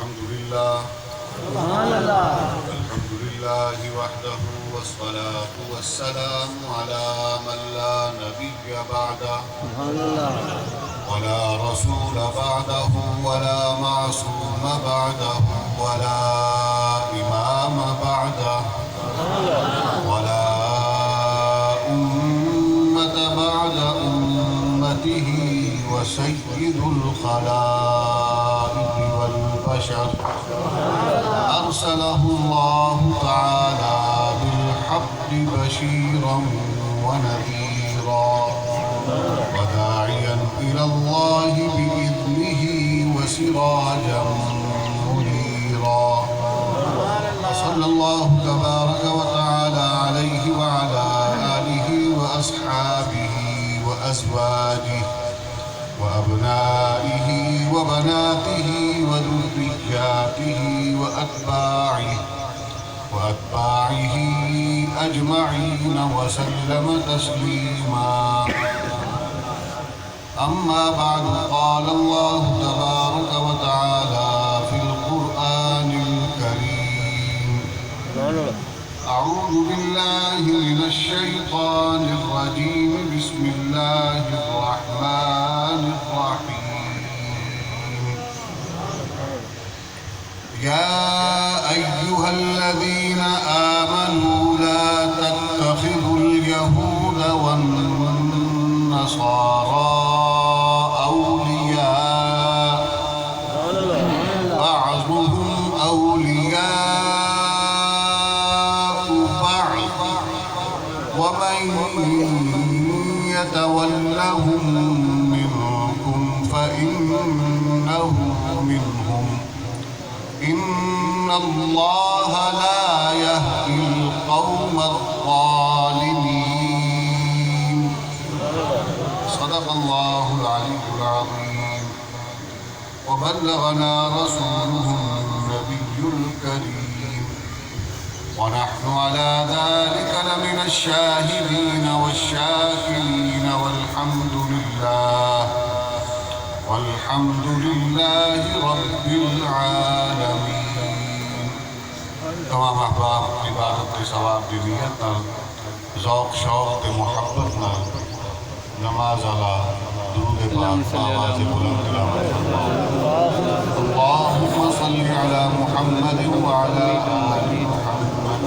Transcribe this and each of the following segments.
الحمد لله سبحان اللہ. الحمد لله وحده والصلاة والسلام على من لا نبي بعده سبحان اللہ. ولا رسول بعده ولا معصوم بعده ولا إمام بعده ولا أمة بعد أمته وسيد الخلائق والبشر أرسله الله تعالى بالحق بشيرا ونذيرا وداعيا إلى الله بإذنه وسراجا منيرا صلى الله تبارك وتعالى عليه وعلى آله وأصحابه وأزواجه وأبنائه وبناته وذرياته وأتباعه أجمعين وسلم تسليما. أما بعد قال الله تبارك وتعالى في القرآن الكريم أعوذ بالله من الشيطان الرجيم بسم الله الرحمن الرحيم يا أيها الذين آمنوا لا تتخذوا اليهود والنصارى أولياء بعضهم أولياء بعض ومن يتولهم منكم فإنه منهم إن الله لا يهدي القوم الظالمين. صدق الله العلي العظيم وبلغنا رسوله النبي الكريم ونحن على ذلك لمن الشاهدين والشاكرين والحمد لله رب العالمين. تمام احباب عبادت کے ثواب دی نیت نال ذوق شوق تے محبت نال نماز علی درود پاک آواز بلند تلاوت اللهم صل على محمد وعلى آل محمد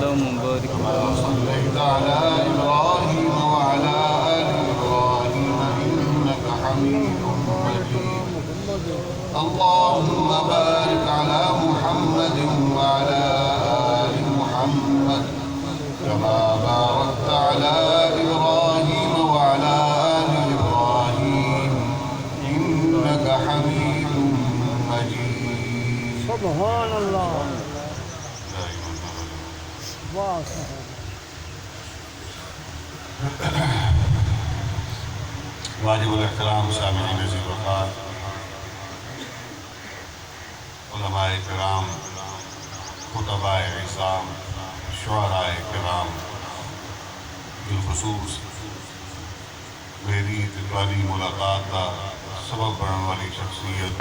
كما صليت على إبراهيم وعلى آل إبراهيم إنك حميد مجيد. اللهم بارك على محمد وعلى آل محمد كما باركت على إبراهيم وعلى آل إبراهيم إنك حميد مجيد. سبحان اللہ. واجب الاحترام سامعین عزیز وقار، علماء کرام، خطباء عظام، شعراء کرام، بالخصوص میری اتواری ملاقات کا سبب بننے والی شخصیت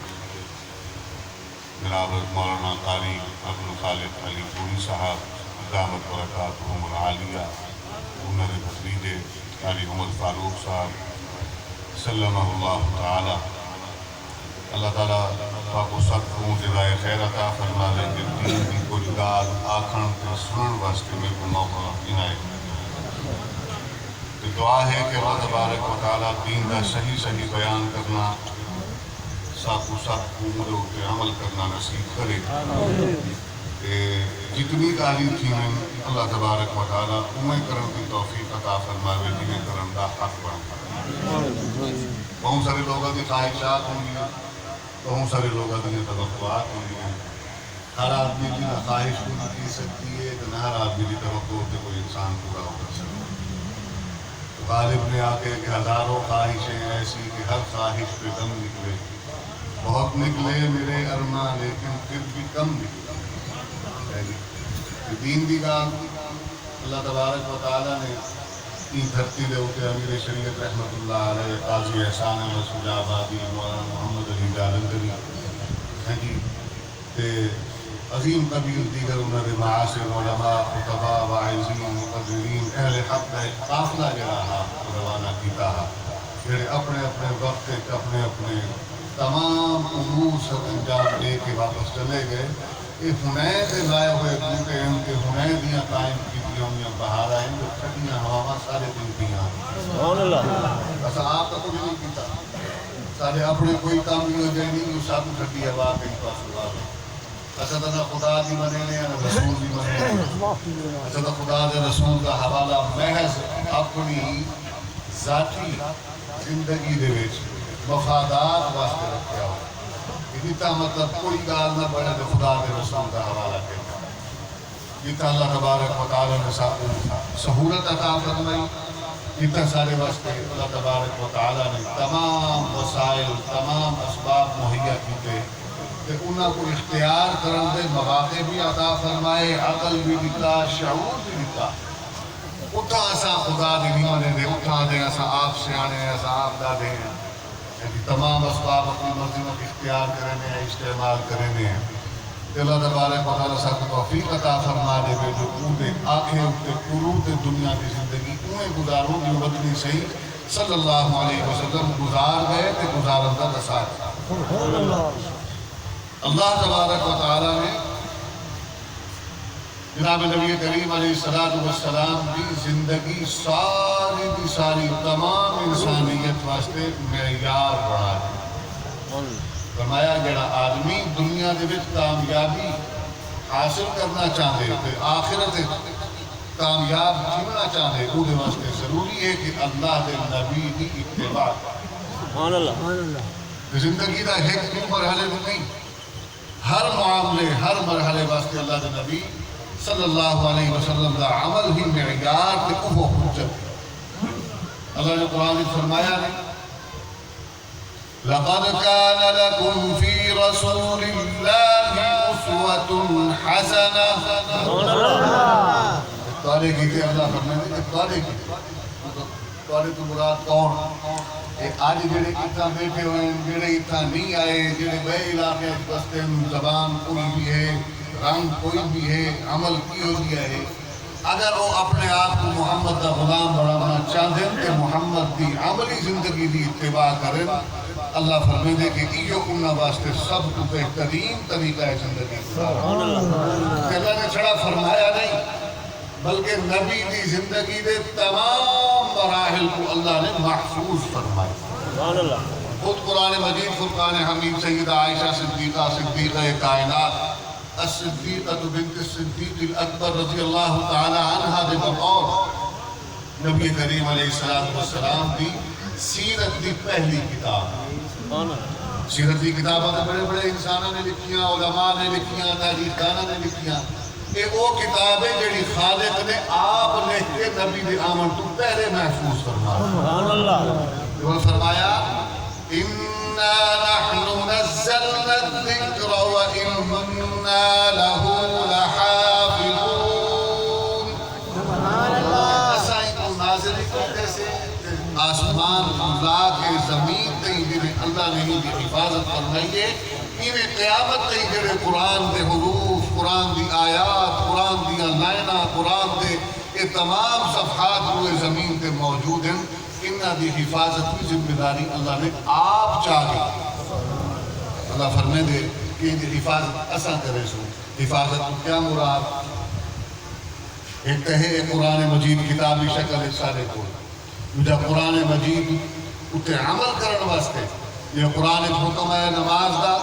جناب مولانا قاری عبدالخالق علی پوری صاحب دامت برکاتہم العالیہ، انہوں نے بھتیجے قاری عمر فاروق صاحب سلمہ اللہ تعالی، اللہ تعالیٰ پاک و سب کو جزائے خیر عطا فرما دے کہ دین کی کچھ گال آکھن تے سنن واسطے میں کو موقع عنایت تو دعا ہے کہ اللہ تبارک و تعالیٰ دین کا صحیح بیان کرنا، ساتھ کو مدعوتے عمل کرنا نصیب کرے. جتنی تعلیم تھی میں اللہ تبارک و تعالیٰ انہیں کرن کی توفیق عطا فرماوے جنہیں کرن دا حق بنتا. بہت سارے لوگوں کی خواہشات ہوں گی، بہت سارے لوگوں کی توقعات ہوں گی. ہر آدمی کی خواہش پوری کی سکتی ہے تو نہ ہر آدمی کی توقع ہوتے کوئی انسان پورا ہو کر سکتا. غالب نے آ کے کہ ہزاروں خواہشیں ایسی کہ ہر خواہش پہ دم نکلے، بہت نکلے میرے ارماں لیکن پھر بھی کم نکلے. دین دی گال اللہ تبارک و تعالیٰ نے این دھرتی دے ہوتے امیر شریعت رحمت اللہ علیہ قاضی احسان احمد شجاع آبادی مولانا محمد علی جالندری ہیں جی عظیم قبیل دیگر انہوں نے معاصر علماء خطباء واعظین مقدرین اہل حق کا ایک قافلہ جڑا روانہ کیتا پھر اپنے اپنے وقت اپنے اپنے تمام امور سب انجام دے کے واپس چلے گئے. یہ حنین سے لائے ہوئے بوٹے ان کے حنین دیاں قائم کیتیاں ہوئیں بہار آئیں جو ٹھنڈیاں ہوا سارے دن پیاں ایسا آپ کا کچھ نہیں کیتا سارے اپنے کوئی کام نہیں ہو جائے نہیں جو سب ٹھنڈی ہوا کہیں پاس ہوا ہے. اچھا تو نہ خدا دی منے نے نہ رسول دی منے نے. اچھا تو خدا دے رسول کا حوالہ محض اپنی ذاتی زندگی دے وچ مفادات واسطے رکھیا ہو. جتا مطلب کوئی گال نہ بڑھے تو خدا دے رسول کا حوالہ کرنا. جتا اللہ تبارک و تعالی نے سہولت عطا فرمائی جتا سارے واسطے اللہ تبارک و تعالی نے تمام وسائل تمام اسباب مہیا کیتے کہ انہاں کو اختیار کرن دے مواقع بھی عطا فرمائے عقل بھی دیتا شعور بھی دیتا. اتھا ایسا خدا دی نہیں مانے دے اتھا دے ایسا آپ سے آنے ایسا آپ دا دے تمام اسباب اپنی مرضی میں اختیار کرنے ہیں استعمال کرنے ہیں. اللہ تبارک و تعالیٰ صاحب توفیق عطا فرما دے بے جو اونتے آنکھیں اونتے قرود دنیا کی زندگی انہیں گزاروں جو بدنی صحیح صلی اللہ علیہ وسلم گزار گئے تو گزارندہ رسال. اللہ تبارک و تعالیٰ نے جناب نبی کریم علیہ السلام کی زندگی ساری کی ساری تمام انسانیت واسطے معیار بنا دی. فرمایا جڑا آدمی دنیا دے وچ کامیابی حاصل کرنا چاہتے تو آخرت کامیاب جینا چاہتے وہ دے واسطے ضروری ہے کہ اللہ دے نبی کی اتباع زندگی دا ایک مرحلے میں نہیں ہر معاملے ہر مرحلے واسطے اللہ دے نبی صلی اللہ علیہ وسلم دا عمل ہی معیار تے وہ حجت. اللہ نے قرآن میں فرمایا ہے لَقَدْ كَانَ لَكُمْ فِي رَسُولِ اللَّهِ أُسْوَةٌ حَسَنَةٌ. تارے کیتے اللہ فرمائے کہ تارے کیتے تارے تو مراد کون آج جڑے اتنا بیٹھے ہوئے ہیں جڑے اتنا نہیں آئے جڑے بے علاقے بستے زبان کوئی بھی ہے رنگ کوئی بھی ہے عمل کی ہو گیا ہے اگر وہ اپنے آپ کو محمد کا غلام بنانا چاہتے ہیں کہ محمد کی عملی زندگی کی اتباع کریں. اللہ فرمائے دے کہ ایو انہاں واسطے سب کو بہترین طریقہ ہے زندگی. اللہ نے چھڑا فرمایا نہیں بلکہ نبی کی زندگی دے تمام مراحل کو اللہ نے محفوظ فرمایا. خود قرآن مجید فرقان حمید سیدہ عائشہ صدیقہ کائنات الصدیقہ بنت الصدیق الاکبر رضی اللہ تعالی عنہ دے بقور نبی کریم علیہ السلام دی سیرت دی پہلی کتاب. سیرت دی کتابیں بڑے بڑے انسانوں نے لکھیاں علماء نے لکھیاں تاریخ دانوں نے لکھیاں. یہ وہ کتاب ہے جڑی خالق نے آپ لکھ کے نبی دے آمن تو پہلے محفوظ فرمایا. فرمایا اِنَّا نَحْنُ نَزَّلْنَا الذِّكْرَ وَإِنَّا لَهُ لَحَافِظُونَ. ایسا کو نازل کرتے سے آسمان خدا کے زمین تئی جنہیں اللہ نے ہی حفاظت فرمائی ہے انہیں قیامت تئی جڑے قرآن دے حروف قرآن دی آیات قرآن دیا لائنہ قرآن دے یہ تمام صفحات ہوئے زمین تے موجود ہیں انہاں دی حفاظت کی ذمہ داری اللہ نے آپ چاہے. اللہ فرمائے دے کہ ان دی حفاظت ایسا کرے سو حفاظت کیا مراد ایک کہے قرآن مجید کتابی شکل سارے کو جب قرآن مجید اتنے عمل کرنے واسطے یہ قرآن حکم ہے نماز دا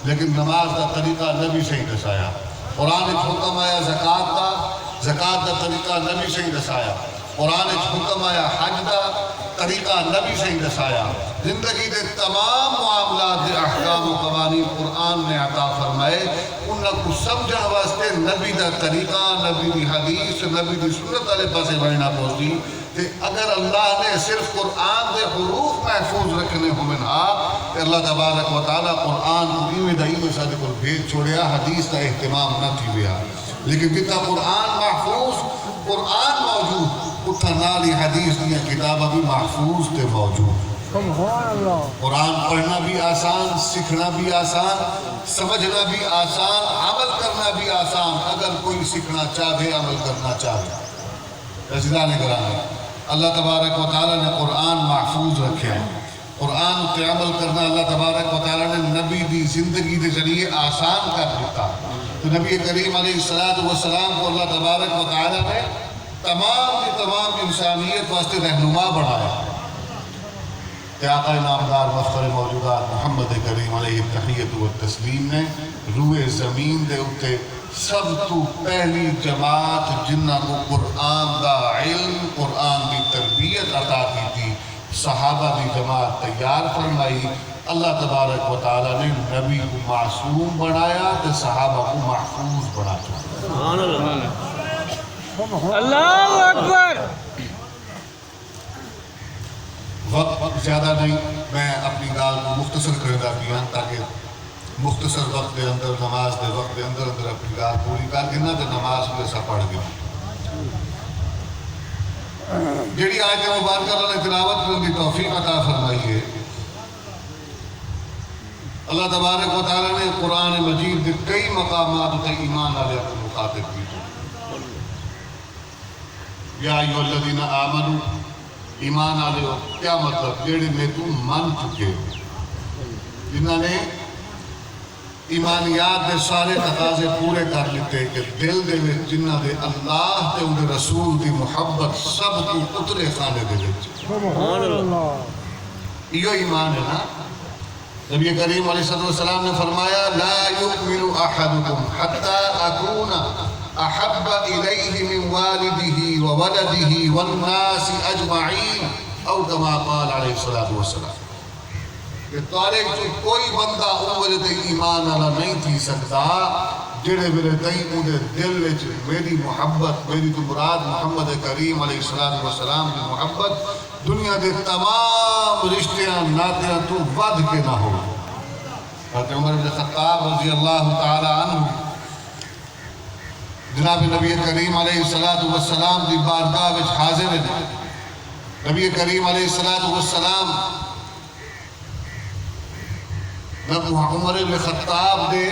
لیکن نماز دا طریقہ نبی سے ہی دسایا. قرآن حکم ہے زکاة دا طریقہ نبی سے ہی دسایا. قرآن حکم ہے حج دا طریقہ نبی سے ہی دسایا. زندگی دے تمام معاملات دے احکام و قوانین قرآن نے عطا فرمائے انہاں کو سمجھا واسطے نبی دا طریقہ نبی دی حدیث نبی دی سنت والے پاسے بڑھنا پہنچی. اگر اللہ نے صرف قرآن دے حروف محفوظ رکھنے ہوئے کہ اللہ تبارک و تعالیٰ قرآن کو ایویں دا ایویں سادے کو بھیج چھوڑیا حدیث کا اہتمام نہ تھی بیا لیکن جتا قرآن محفوظ قرآن موجود اتھا نالی حدیث دیا کتابہ بھی محفوظ تے موجود. سبحان اللہ قرآن پڑھنا بھی آسان، سیکھنا بھی آسان، سمجھنا بھی آسان، عمل کرنا بھی آسان اگر کوئی سیکھنا چاہے، عمل کرنا چاہے۔ عزیزان گرامی، اللہ تبارک و تعالیٰ نے قرآن محفوظ رکھے ہیں۔ قرآن تے عمل کرنا اللہ تبارک و تعالیٰ نے نبی دی زندگی دے ذریعے آسان کر دیتا۔ تو نبی کریم علیہ السلام کو اللہ تبارک و تعالیٰ نے تمام انسانیت واسطے رہنما بنایا۔ کہ آقا نامدار مفخر موجودات محمد کریم علیہ التحیت و تسلیم نے روئے زمین دے اتے سب تو پہلی جماعت جنہ کو قرآن دا علم، قرآن دی تربیت عطا کی تھی، صحابہ دی جماعت تیار فرمائی۔ اللہ تبارک و تعالیٰ نے نبی کو معصوم بنایا تو صحابہ کو محفوظ بنا چکا۔ سبحان اللہ اکبر۔ وقت زیادہ نہیں، میں اپنی گال کو مختصر کرنا پیا تاکہ مختصر وقت دے اندر، نماز دے وقت دے اندر اپنی گال پوری کر کے نہ تے نماز کو ایسا پڑھ گیا۔ جیڑی آیت مبارکہ اللہ نے تلاوت کرنے کی توفیق عطا فرمائی ہے، اللہ تبارک و تعالیٰ نے قرآن مجید کے کئی مقامات تے ایمان والے کو مخاطب کی۔ یا ایھا الذین آمنوا، ایمان والے ہو، کیا مطلب؟ جیڑے میں تو من چکے ہو، جنہاں نے ایمانیات دے سارے تقاضے پورے کر لیتے کہ دل دے وچ جنہاں دے اللہ تے ان دے رسول دی محبت سب تو اترے خانے دے وچ۔ سبحان اللہ۔ یہ ایمان ہے نا۔ نبی کریم علیہ السلام نے فرمایا لا یؤمن احدکم حتی اکون احب الیہ من والدہ وولدہ والناس اجمعین او کما قال علیہ السلام۔ کہ تارے جو کوئی بندہ عمر تے ایمان والا نہیں تھی سکتا جڑے میرے تئیں اندے دل وچ میری محبت، میری تو مراد محمد کریم علیہ السلام کی محبت دنیا دے تمام رشتیاں ناتیاں تو ود کے نہ ہو۔ حضرت عمر بن خطاب رضی اللہ تعالی عنہ جناب نبی کریم علیہ السلام دی بارگاہ وچ حاضر ہیں۔ نبی کریم علیہ السلام عمر بن خطاب دے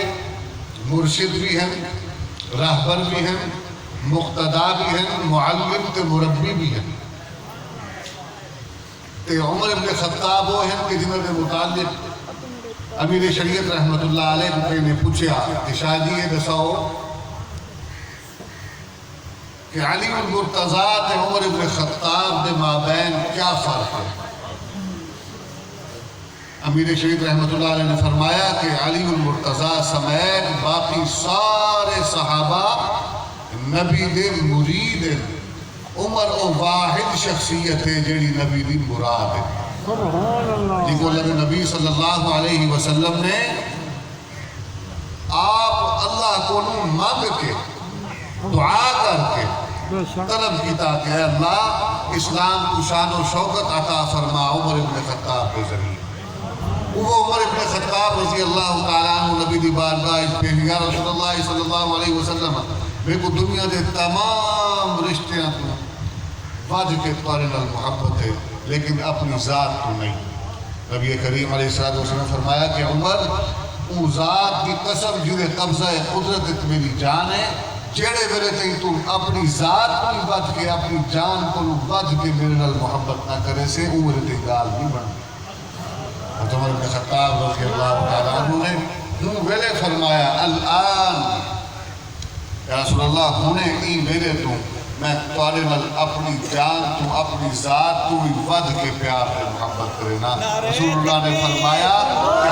مرشد بھی ہیں، راہبر بھی ہیں، مقتدا بھی ہیں، معلم تے مربی بھی ہیں۔ تے عمر بن خطاب وہ ہیں کہ جنہوں نے متعلق امیر شریعت رحمت اللہ علیہ کو نے پوچھا کہ شاہ جی یہ دساؤ کہ علی المرتضیٰ تے عمر بن خطاب دے مابین کیا فرق ہے؟ امیر شریعت رحمت اللہ علیہ نے فرمایا کہ علی المرتضیٰ سمیت باقی سارے صحابہ نبی دے مرید ہیں، عمر او واحد شخصیت ہے جیڑی نبی دی مراد ہے۔ جن کو نبی صلی اللہ علیہ وسلم نے آپ اللہ کو مانگ کے دعا کر کے طلب کیتا کہ اے اللہ اسلام کو شان و شوکت عطا فرما عمر بن خطاب کے ذریعے۔ وہ عمر بن خطاب رضی اللہ تعالیٰ عنہ نبی دی بارگاہ پہ یا رسول اللہ صلی اللہ علیہ وسلم میں کو دنیا دے تمام رشتیاں تو ود کے تارے نال محبت ہے لیکن اپنی ذات تو نہیں۔ نبی کریم علیہ السلام نے فرمایا کہ عمر او ذات کی قسم جنہیں قبضہ قدرت میری جان ہے جیڑے میرے تئیں تو اپنی ذات کو ود کے اپنی جان کو ود کے میرے نال محبت نہ کرے سے او میرے تئیں گال نہیں بن۔ عمر بن خطاب رضی اللہ تعالیٰ عنہ نے ہوں ویلے فرمایا الان یا رسول اللہ ہونے ای میرے تو میں تارے نال اپنی جان تو اپنی ذات تو ہی ود کے پیار سے محبت کرے نا۔ رسول اللہ نے فرمایا کہ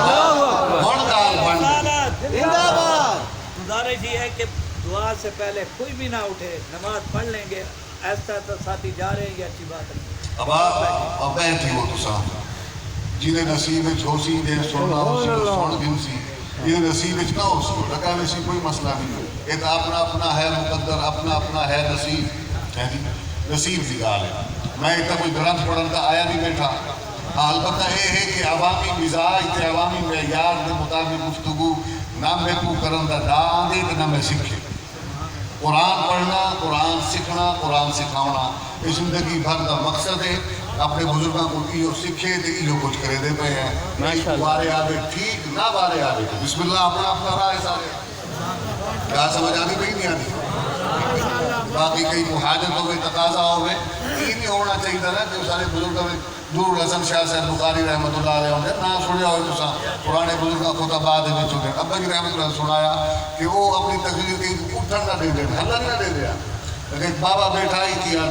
ہن گال بن گزارش یہ ہے کہ دعا سے پہلے کوئی بھی نہ اٹھے، نماز پڑھ لیں گے، ایسا تو ساتھی جا رہے ہیں یہ اچھی بات ہے۔ اب بیٹھی ہو تو ساتھ جنہیں نصیب ہو سی دے سننا ہو سی سن گن سی، جنہیں نصیب نہ ہو سی لگا میں سی کوئی مسئلہ نہیں۔ ایک اپنا اپنا ہے مقدر، اپنا اپنا ہے نصیب، نصیب کی گال ہے۔ میں اتنا کوئی گرنتھ پڑھن کا آیا نہیں بیٹھا، البتہ یہ ہے کہ عوامی مزاج تے عوامی معیار کے مطابق گفتگو نہ میں کو کرن دا دا آندے تے نہ میں سکھے۔ قرآن پڑھنا، قرآن سیکھنا، قرآن سکھاؤنا یہ زندگی بھر کا مقصد ہے. اپنے بزرگوں کو یہ سیکھے تو یہ کچھ کرے دے پہ ہیں. بارے آوے ٹھیک نہ بارے آوے بسم اللہ اپنا اپنا رہا ہے سارے. کیا سمجھ آتی پہ نہیں آتی؟ باقی کئی کو حاجت ہوئے تقاضا ہوئے یہ نہیں ہونا چاہیے تھا نا کہ سارے بزرگوں میں دور حسن شاہ صاحب بخاری رحمۃ اللہ علیہ ہوتے نہ سنیا ہوئے تو پرانے بزرگوں کو بعد میں چھوٹے ابا جی رحمۃ اللہ سنایا کہ وہ اپنی تقریر کی اٹھن نہ دے دیں ہلن نہ دے دیا لیکن بابا بیٹھا ہی کیا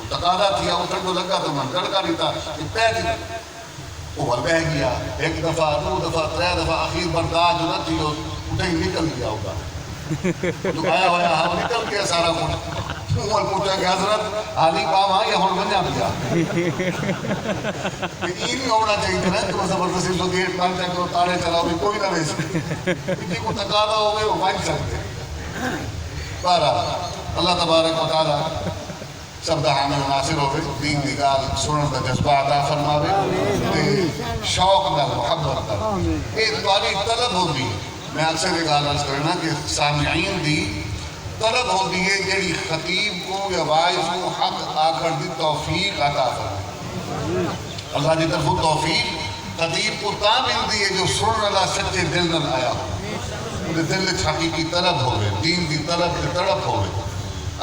تقاضا کیا اٹھن کو لگا تو من گڑکا نہیں تھا پہ وہ بہ گیا ایک دفعہ دو دفعہ ترے دفعہ اخیر برداشت جو نہ تھی اٹھے ہی نکل گیا ہوگا جو آیا ہوا ہم نکل گیا سارا کچھ عمر پوچھا کہ حضرت حالی کام آ یا ہم بنیا دیا یہ نہیں ہونا چاہیے تھا نا کہ زبردستی سو گیٹ بند کرو تاڑے چلاؤ بھی کوئی نہ رہ سکے کسی کو تقاضا ہو گئے وہ مان سکتے. بہرحال اللہ تبارک و تعالیٰ سب دا حامل ناصر ہوئے دین دی گال سنن دا جذبہ عطا فرماوے شوق دا محبت دا یہ تاری طلب ہوتی ہے. میں اکثر یہ گال عرض کرنا کہ سامعین دی طلب ہوتی ہے جیڑی خطیب کو یا وائز کو حق آ کر دی توفیق عطا فرماوے. اللہ دی طرف توفیق خطیب کو تا ملتی ہے جو سن اللہ سچے دل نہ آیا ہو انہیں دل حقیقی طلب ہوئے دین دی طلب کی تڑپ ہوئے.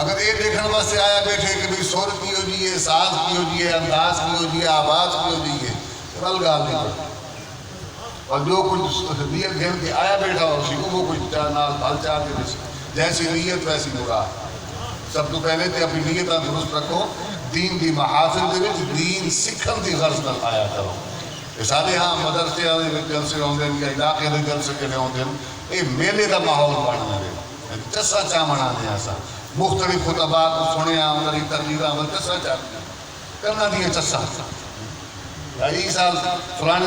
اگر یہ دیکھنے واسطے آیا بیٹھے کہ بھئی سور کی ہو جیے ساز کی ہو جیے انداز کی ہو جیے آواز کی ہو جیے رل گال نہیں پڑتا اور جو کچھ نیت گھر کے آیا بیٹھا ہو اسی کو وہ کچھ نال بھال چاہ کے جیسی نیت ویسی مراد. سب تو پہلے تے اپنی نیتاں درست رکھو دین دی محافل دے وچ دین سکھن دی غرض نال آیا کرو. یہ سارے ہاں مدرسے والے جلسے ہوندے یا علاقے دے جلسے کنے ہوندے یہ میلے دا ماحول بننا ہے چسا چاہ منانے ایسا مختلف خطبات کو سنے آمدری تقریرہ عمل چسا چاہتے کرنا دیئے چسا. یہ سال فلانے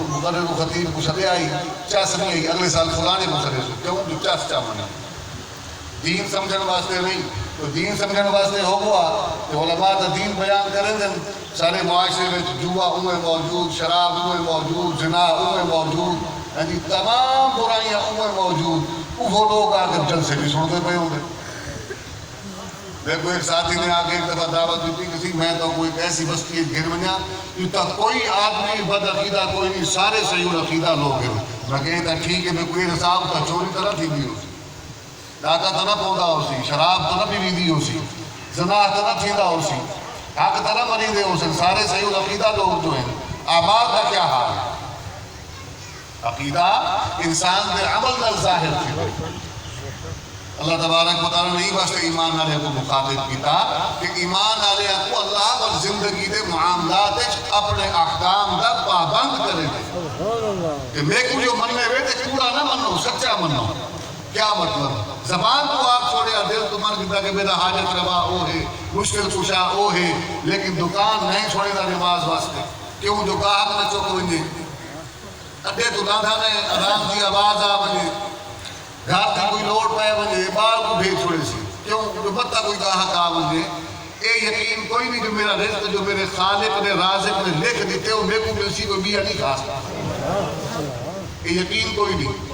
مقرر و خطیب کو سدے آئی چاس نہیں آئی اگلے سال فلانے کو سدے سو کیوں جو چاس چاہ منا دین سمجھن واسطے نہیں تو دین سمجھن واسطے ہو گوا کہ علماء تا دین بیان کریں دیں سارے معاشرے میں جوا اوے موجود شراب اوے موجود زنا اوے موجود یعنی تمام برائیاں اوے موجود وہ لوگ آگے جلسے بھی سنتے پہ ہوں گے. دیکھو ایک ساتھی نے آگے ایک دفعہ دعوت دیتی کسی میں تو کوئی ایسی بستی ہے گھر بنیا کہ تک کوئی آدمی بد عقیدہ کوئی نہیں سارے صحیح عقیدہ لوگ ہیں. میں کہتا ٹھیک ہے میں کوئی نصاب کا چوری طرح تھی بھی ہو سی ڈاکہ تو نہ پوندا ہو سی شراب تو نہ بھی دی ہو سی زنا تو نہ تھیدا ہو سی حق تو نہ مریدے ہو سی سارے صحیح عقیدہ لوگ جو ہیں. اعمال کا کیا حال ہے؟ عقیدہ انسان دے عمل نال ظاہر تھی. اللہ تبارک و تعالیٰ نے واسطے ایمان والے کو مخاطب کیتا کہ ایمان والے کو اللہ اور زندگی دے معاملات اپنے احکام دا پابند کرے کہ میں کو جو مننے ہوئے تے کوڑا نہ منو سچا منو. کیا مطلب زبان تو آپ چھوڑیا دل تو من کیتا کہ میرا حاجت روا او ہے مشکل کشا او ہے لیکن دکان نہیں چھوڑے دا نماز واسطے کیوں جو گاہک نہ چوک ونجے اڈے تو دادا نے آرام کی آواز آ ونجے گھر کی کوئی لوڑ پائے ونجے بال کو بھیج چھوڑے سی کیوں جو بتا کوئی گاہک آ ونجے اے یقین کوئی نہیں جو میرا رزق جو میرے خالق نے رازق نے لکھ دیتے ہو میرے کو ملسی کوئی بیا نہیں کھا سکتا. اے یقین کوئی نہیں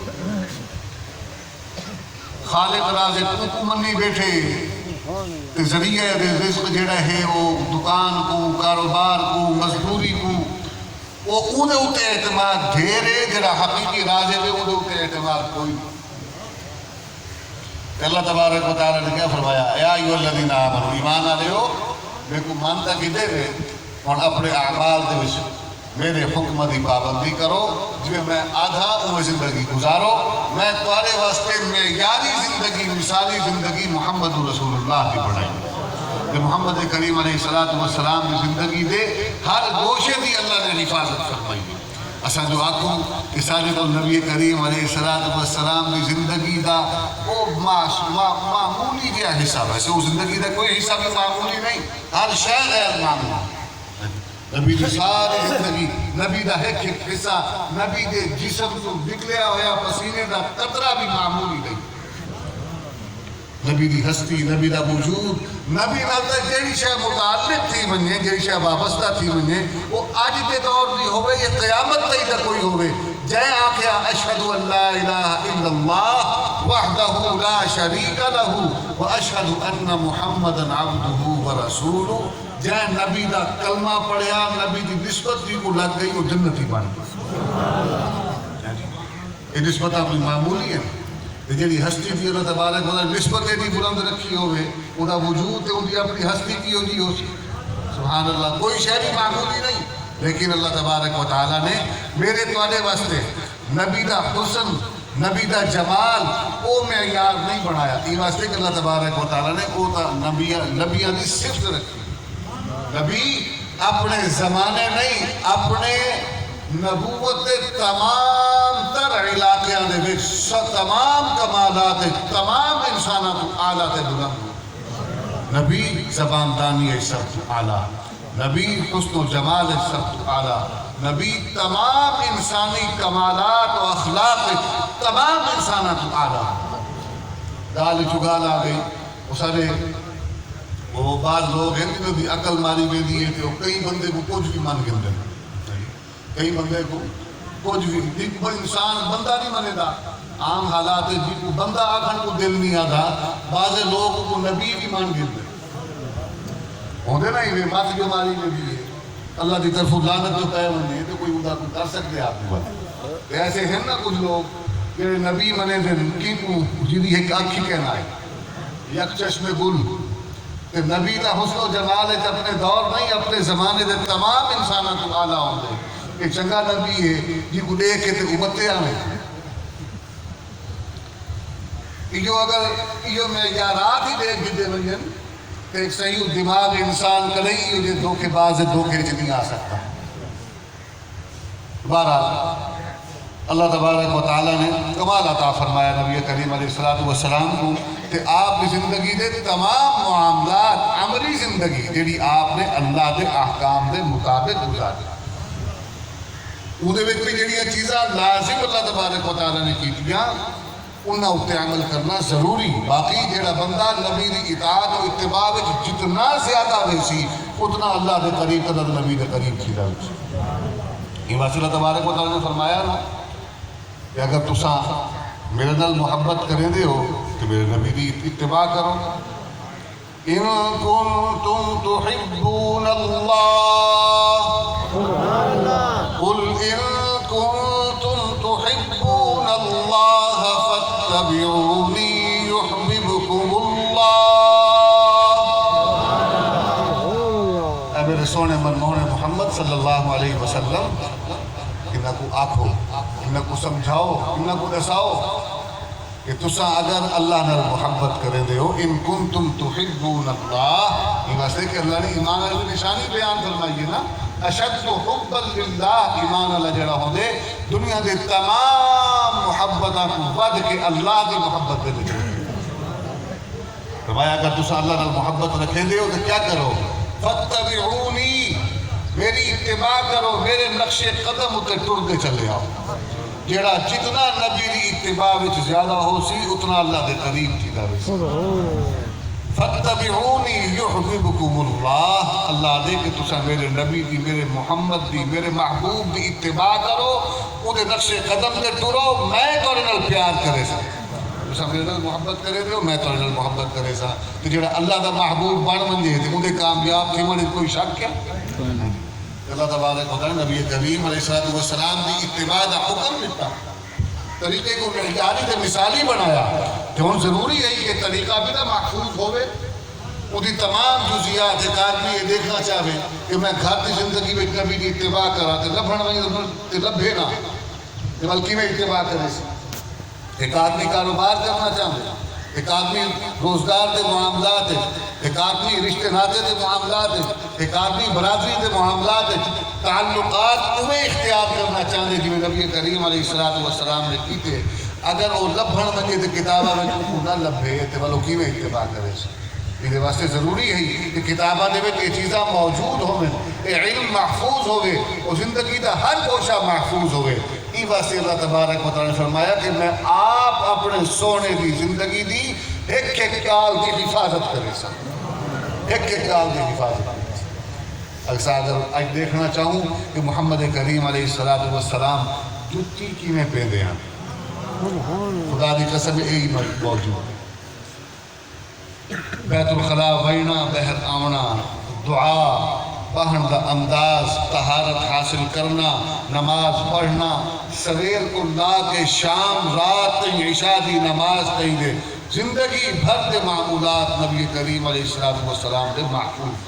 خالق رازق کو منی بیٹھے ذریعہ رزق جڑا ہے وہ دکان کو کاروبار کو مزدوری کو وہ اُن اُتے اعتماد دھیرے جڑا حقیقی رازق ہے اُن اُتے اعتماد کوئی نہیں. اللہ تبارک و تعالیٰ نے کیا فرمایا یا ایھا الذین آمنوا ایمان والے ہو میں کو مانتا کہ دے دے اور اپنے اعمال دے وچ میرے حکم دی پابندی کرو جو میں آدھا عمر زندگی گزارو میں تمہارے واسطے معیاری زندگی مثالی زندگی محمد رسول اللہ کی بڑھائی کہ محمد کریم علیہ السلام کی زندگی دے ہر گوشے دی اللہ نے حفاظت فرمائی. اساں جو آکھوں کہ صادق النبی کریم علیہ السلام کی زندگی دا وہ معمولی جہا حصہ ویسے وہ زندگی دا کوئی حصہ بھی معمولی نہیں ہر شے غیر معمولی. نبی دی ساری زندگی نبی دا ایک ایک حصہ نبی دے جسم کو نکلیا ہویا پسینے دا قطرہ بھی معمولی نہیں. نبی دی ہستی نبی دا وجود نبی نال جیڑی شے متعلق تھی ونجے جیڑی شے وابستہ تھی ونجے وہ اج دے دور دی ہوے یا قیامت تئی دا کوئی ہوے جے آکھیا اشہد ان لا الہ الا اللہ وحدہ وحدہ لا شریک لہ واشہد ان محمدا عبدہ ورسولہ. جے نبی دا کلمہ پڑھیا نبی دی نسبت بھی کو لگ گئی وہ جنتی بن گئی. یہ نسبت اپنی معمولی ہے جیڑی ہستی تھی اللہ تبارک و تعالی نسبت ایڈی بلند رکھی ہوئے انہا وجود تے ان کی اپنی ہستی کی ہو جی ہو سی. سبحان اللہ. کوئی شے بھی معمولی نہیں لیکن اللہ تبارک و تعالی نے میرے تواڈے واسطے نبی دا حسن نبی دا جمال او معیار نہیں بنایا. یہ واسطے کہ اللہ تبارک و تعالی نے او تا نبیاں دی صفت رکھی. نبی اپنے زمانے نہیں اپنے نبوت تمام تر علاقیاں دے وچ تمام کمالات تمام انسانات اعلیٰ تے بلند. نبی زبان دانی ہے سب تو اعلیٰ. نبی حسن و جمال ہے سب تو اعلیٰ. نبی تمام انسانی کمالات و اخلاق تمام انسانات اعلیٰ. گال چگال آ گئی وہ سارے وہ بعض لوگ ہیں جنہوں دی عقل ماری گئی دی ہے تو کئی بندے کو کچھ بھی مان گئے ہیں. کئی بندے کو کچھ بھی انسان بندہ نہیں منے دا. عام حالات ہے جی کو بندہ آکھن کو دل نہیں آدھا. بعض لوگ کو نبی بھی مان گئے ہیں ہوندے نا یہ مات جو ماری گئی دی ہے اللہ دی طرف لعنت جو پہ ہوندی ہے تو کوئی ادا کو کر سکتے آپ کو. ایسے ہیں نا کچھ لوگ کہ نبی منے دن کی کو جیدی ایک آنکھی کہنا ہے یک چشم گل کہ نبی دا حسن و جمال ہے اپنے دور نہیں اپنے زمانے دے تمام انسانوں کو اعلیٰ ہوندے. ایک چنگا نبی ہے جی کو دیکھ کے تے امتے آنے یہ اگر یہ معیارات ہی دیکھ بھی دے ونجن کہ ایک صحیح دماغ انسان کرے یہ دھوکے باز دھوکے چ نہیں آ سکتا. بہرحال اللہ تبارک و تعالی نے کمال عطا فرمایا نبی کریم علیہ السلام کو کہ آپ کی زندگی دے تمام معاملات عملی زندگی جیڑی آپ نے اللہ دے احکام دے مطابق گزاری. اُدھے وقت بھی جڑیاں چیزاں لازم اللہ تبارک و تعالی نے کیتیاں انہاں اُتے عمل کرنا ضروری. باقی جڑا بندہ نبی دی اطاعت و اتباع وچ جتنا زیادہ ویسی اتنا اللہ دے قریب قدر نبی دے قریب تھیدا ویسی. یہ واسطے اللہ تبارک و تعالی نے فرمایا نا کہ اگر تساں میرے نال محبت کریں دے ہو تو میرے نبی دی اتباع کرو. ان کنتم تحبون اللہ قل ان کنتم تحبون اللہ فاتبعونی یحببکم اللہ. اے میرے سونے منمونے محمد صلی اللہ علیہ وسلم انہاں کو آکھو انہاں کو سمجھاؤ انہاں کو دساؤ کہ تساں اگر اللہ نال محبت کریں دے ہو ان کنتم تحبون اللہ. یہ واسطے کہ اللہ نے ایمان والی نشانی بیان فرمائی ہے نا اشد حبا للہ. ایمان اللہ جڑا ہوں دے دنیا دے تمام محبتاں کو ود کے اللہ دی محبت دے لے. فرمایا اگر تساں اللہ نال محبت رکھیں دے ہو تو کیا کرو فاتبعونی میری اتباع کرو میرے نقش قدم اتے ٹر کے چلے آؤ. جیڑا جتنا نبی دی اتباع وچ زیادہ ہو سی اتنا اللہ دے قریب تھی دا ویسی. فاتبعونی یحببکم اللہ. اللہ دے کہ تساں میرے نبی دی میرے محمد دی میرے محبوب دی اتباع کرو اودے نقش قدم تے ٹرو میں تواڈے نال پیار کرے سا. تساں میرے نال محبت کرے دے ہو میں تواڈے نال محبت کرے سا. تے جیڑا اللہ دا محبوب بن ونجے تے اودے کامیاب تھیون کوئی شک کیا. اللہ تبارک و تعالی نبی کریم علیہ السلام دی اتباع دا حکم دیتا طریقے کو معیاری تے مثالی بنایا. تو ہن ضروری ہے کہ طریقہ بھی نہ محفوظ ہوئے اودی تمام جزیات ایک آدمی یہ دیکھنا چاہے کہ میں گھر کی زندگی میں نبی دی اتباع کرا تے لبھن وہیں تے لبھے نہ بلکہ میں اتباع کرے سی. ایک آدمی کاروبار کرنا چاہے ایک آدمی روزگار دے معاملات ایک آدمی رشتے ناتے دے معاملات ایک آدمی برادری دے معاملات تعلقات انہیں اختیار کرنا چاہتے جی نبی کریم علیہ السلام نے کیتے. اگر وہ لبھن منجے تو کتابہ میں کو نہ لبھے تو وہ کی میں اتباع کرے سی. یہ واسطے ضروری ہے کہ کتابہ دے میں یہ چیزاں موجود ہوئے علم محفوظ ہوئے اور زندگی دا ہر کوشہ محفوظ ہوئے. یہ واسطے اللہ تبارک و تعالی نے فرمایا کہ میں آپ اپنے سونے دی زندگی دی ایک ایک کال کی حفاظت کرے سا. ایک ایک کال کی حفاظت کرے سا. اگر آج دیکھنا چاہوں کہ محمد کریم علیہ السلام جتی کی میں پہ دے ہیں خدا دی قسم یہی موجود ہے. بیت الخلا وینا بہر آونا دعا پڑھن دا انداز طہارت حاصل کرنا نماز پڑھنا سویر کو لا کے شام رات تئیں عشاء دی نماز تئیں دے زندگی بھر دے معمولات نبی کریم علیہ السلام دے محفوظ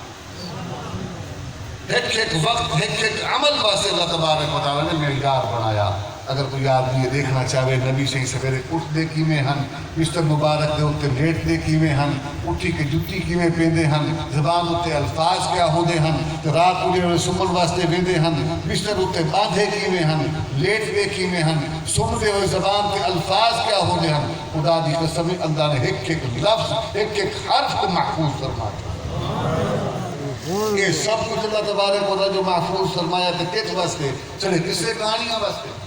ایک وقت ایک عمل واسطے اللہ تبارک و تعالیٰ نے معیار بنایا. اگر کوئی آدمی یہ دیکھنا چاہے نبی سے سویرے اٹھ دے کیویں ہن بستر مبارک دے اوتے لیٹ دے کیویں ہن اٹھی کے جُتی کیویں پیندے ہن زبان اوتے الفاظ کیا ہوندے ہن تے رات کو سمن واسطے ویندے ہن بستر اوتے باندھے کیویں ہن لیٹ دے کیویں ہن سنتے ہوئے زبان کے الفاظ کیا ہوندے ہن خدا دی قسم اللہ نے ایک لفظ ایک حرف کو محفوظ فرمایا. یہ سب کچھ اللہ تبارک و تعالیٰ جو محفوظ فرمایا تھا کس واسطے چلے کسے کہانیاں واسطے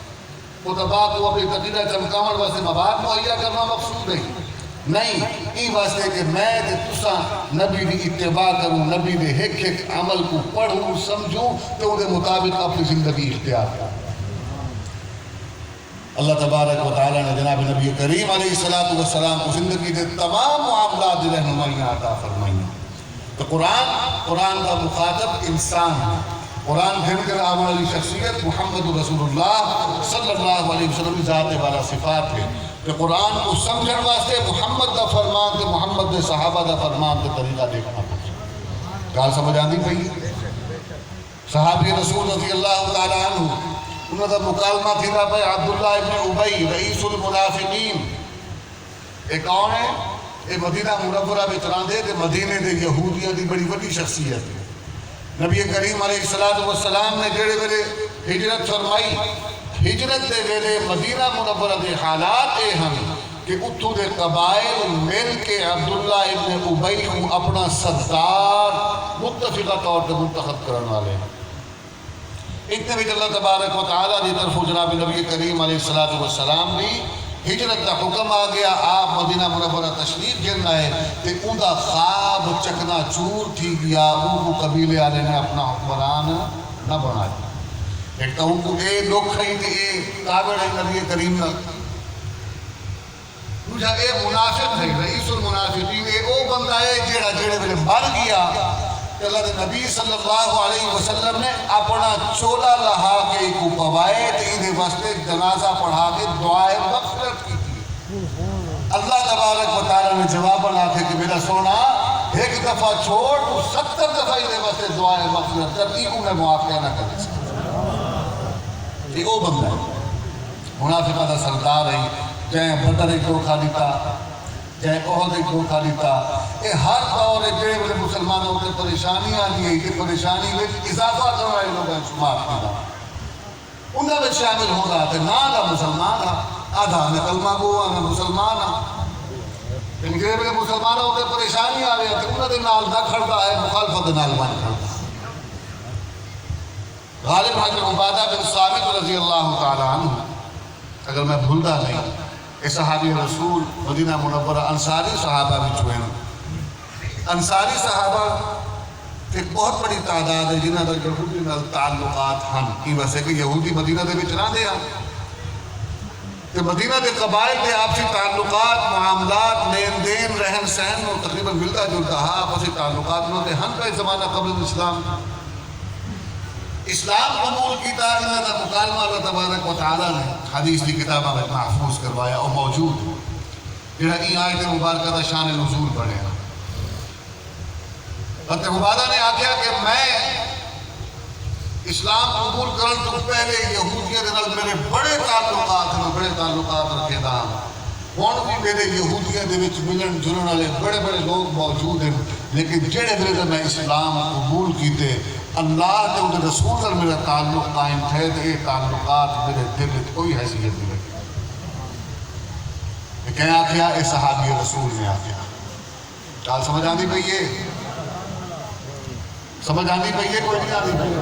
وہ تباہ کو اپنی تقیدہ چمکاون واسطے مواد مہیا کرنا مقصود نہیں این واسطے کہ میں تے تساں نبی دی اتباع کروں نبی دے ایک عمل کو پڑھوں سمجھوں تو وہ دے مطابق اپنی زندگی اختیار کروں. اللہ تبارک و تعالیٰ نے جناب نبی کریم علیہ السلام کو زندگی دے تمام معاملات دی رہنمائیاں عطا فرمائیاں. تو قرآن کا مخاطب انسان ہے. قرآن گھن کر آنے والی شخصیت محمد رسول اللہ صلی اللہ علیہ وسلم ذات والا صفات ہے. کہ قرآن کو سمجھن واسطے محمد دا فرمان تے محمد دے صحابہ دا فرمان تے طریقہ دیکھنا پڑتا. گال سمجھ آندی پئی صحابی رسول رضی اللہ تعالیٰ عنہ انہوں دا مکالمہ تھی رہا پہ عبداللہ ابن ابی رئیس المنافقین. ایک کون ہے یہ مدینہ منورہ میں چلاندے تھے مدینے دے یہودیاں دی بڑی بڑی شخصیت ہے. نبی کریم علیہ السلام نے جڑے ویلے ہجرت فرمائی ہجرت دے ویلے مدینہ منورہ دے حالات اے ہن کہ اتھو دے قبائل مل کے عبداللہ ابن ابی کو اپنا سردار متفقہ طور پر منتخب کرنے والے ہیں. اتنے بھی اللہ تبارک و تعالیٰ دی طرف جناب نبی کریم علیہ السلام بھی ہجرت دا حکم آ گیا. آپ مدینہ منورہ تشریف گرنا ہے تے ان دا خواب چکنا چور تھی گیا. ان کو قبیلے والے نے اپنا حکمران نہ بنایا. ایک تو ان کو اے لوگ کھئی تے اے تابع ہے نبی کریم نہ دوجا اے منافق ہے رئیس المنافقین. اے او بندہ ہے جیڑا جیڑے ویلے مر گیا کہ اللہ دے نبی صلی اللہ علیہ وسلم نے اپنا چولا لہا کے کو پوائے تے انہیں واسطے جنازہ پڑھا کے دعائے مغفرت کی تھی. اللہ تبارک و تعالیٰ نے جواب بنا کے کہ میرا سونا ایک دفعہ چھوڑ تو 70 دفعہ انہیں واسطے دعائے مغفرت کر دی کو میں معافیہ نہ کر سکتا. یہ او بندہ ہے منافقہ دا سردار ہے. جائیں بدر ایک دھوکھا دیتا جائیں احد ایک دھوکھا دیتا. یہ ہر دور جڑے بڑے مسلمانوں کے پریشانی آتی ہے کہ پریشانی میں اضافہ کرنا ہے لوگوں نے شمار کیا انہوں نے شامل ہو رہا تھا. نہ دا مسلمان آدھا میں کلمہ گو آنا مسلمان لیکن جڑے بڑے مسلمانوں کے پریشانی آ رہے ہیں انہوں نے نال نہ کھڑتا ہے مخالفت نال مان کھڑتا. غالب حضرت عبادہ بن صامت رضی اللہ تعالیٰ عنہ اگر میں بھولتا نہیں اے صحابی رسول مدینہ منورہ انصاری صحابہ بھی چھوئے ہیں. انصاری صحابہ ایک بہت بڑی تعداد ہے جنہاں دا یہودی نال تعلقات ہن کی ویسے کہ یہودی مدینہ دے وچ نہ دے ہن کہ مدینہ دے قبائل دے آپسی تعلقات معاملات لین دین رہن سہن اور تقریباً ملتا جلتا ہاں آپسی تعلقات میں ہوتے ہن کا زمانہ قبل اسلام قبول کیتا ہے. دا مکالمہ اللہ تبارک و تعالیٰ نے حدیث کی کتابہ میں محفوظ کروایا اور موجود جنہاں این آیت مبارکہ دا شان نزول بڑھے گا. حضرت عبادہ نے آکھیا کہ میں اسلام قبول کرن تو پہلے یہودیت نال میرے بڑے تعلقات رکھے دا ہن بھی میرے یہودیت دے وچ ملن جلن والے بڑے بڑے لوگ موجود ہیں لیکن جڑے ویلے میں اسلام قبول کیتے اللہ نے انہیں رسول سے میرا تعلق قائم تھے تو یہ تعلقات میرے دل میں کوئی حیثیت نہیں رکھی. یہ کہیں آکھیا اے صحابی رسول نے آکھیا. چال سمجھ آندی پئی ہے سمجھ آندی پئی ہے کوئی نہیں آندی پئی.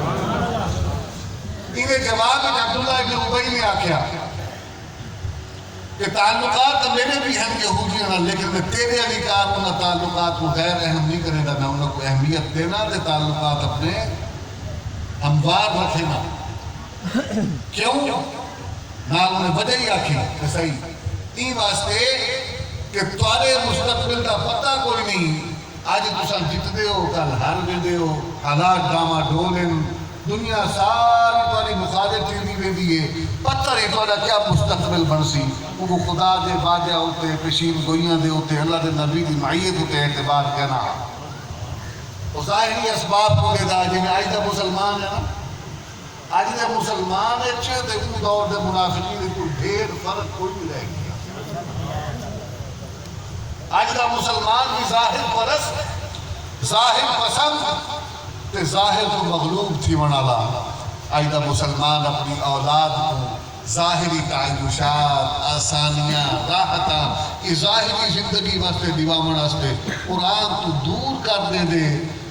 انہیں جواب میں عبداللہ ابن ابی نے آکھیا کہ تعلقات میرے بھی ہیں یہودیاں لیکن میں تیرے علی کار انہاں تعلقات کو غیر اہم نہیں کرے گا. میں انہوں کو اہمیت دینا دے تعلقات اپنے ہموار رکھے نا. کیوں؟ نہ انہیں وجہ ہی آکھی کہ صحیح این واسطے کہ توارے مستقبل کا پتہ کوئی نہیں. آج تساں جتدے ہو کل ہار ویندے ہو. حالات ڈاما ڈولن دنیا ساری تاری مخالف تھی ویندی ہے. پتہ نہیں تھوڑا کیا مستقبل بنسی. وہ خدا دے واجہ ہوتے پیشین گوئیاں دے ہوتے اللہ دے نبی دی معیت ہوتے اعتبار کہنا. وہ ظاہری اسباب کو دے دا جنہیں آج دا مسلمان ہے نا. آج دا مسلمان ہے چھے دے وہ دور دے منافقین کو ڈھیر فرق کوئی نہیں رہ گیا. آج دا مسلمان بھی ظاہر پرست ظاہر پسند تے ظاہر کو مغلوب تھی منالا. آج دا مسلمان اپنی اولاد کو ظاہری تعیشات آسانیاں راحتاں یہ ظاہری زندگی واسطے دیوامن واسطے قرآن تو دور کر دے دے